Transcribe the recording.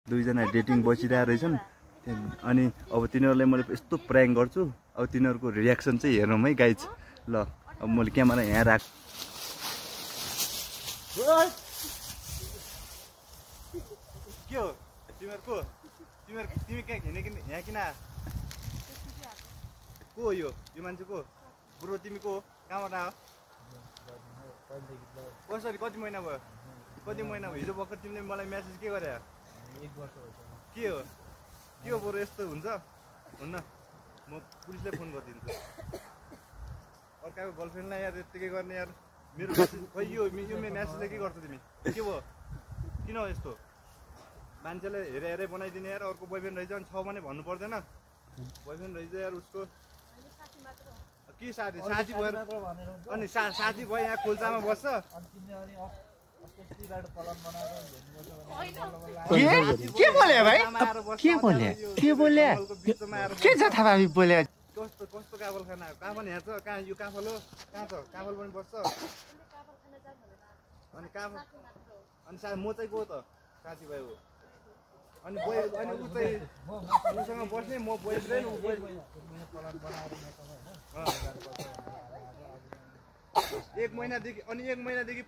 दुईजना डेटिङ बसिरहेको रहेछन् अनि अब तिनीहरूलाई मैले यस्तो प्रयाङ्क गर्छु अब तिनीहरूको रियाक्सन चाहिँ हेरौँ है गाइज ल अब मैले क्यामेरा यहाँ राख के हो तिमीहरूको तिमी कहाँ हिँडेकिन यहाँ किन को हो यो मान्छे को ब्रो तिमी को कहाँबाट आयो कसरी कति महिना भयो हिजो भर्खर तिमीले मलाई म्यासेज के गरे 1 वर्ष के हो बरु यस्तो हुन्छ हुन्न म पुलिसलाई फोन गरिदिन्छु अर्काको गर्लफ्रेन्डलाई यार यत्तिकै गर्ने यार मेरो म्यासेज खै यो म्यासेजले के गर्छ तिमी के भयो किन यस्तो मान्छेलाई हेरे बनाइदिने यार अर्को बोयफ्रेन्ड रहेछ अनि छ भने भन्नु पर्दैन बोयफ्रेन्ड रहेछ यार उसको के साथी भएर अनि साथी भयो यहाँ खोल्सामा बस्छ के बोले भाइ के बोले के जथाभावी बोले कस्तो काफल खाना कहाँ पनि हेर्छ कहाँ यो काफल हो कहाँ छ काफल पनि बस्छ अनि काफल अनि म चाहिँ को त साथीभाइ हो अनि ऊ चाहिँ उसँग बस्ने म बोयफ्रेन्ड एक महिनादेखि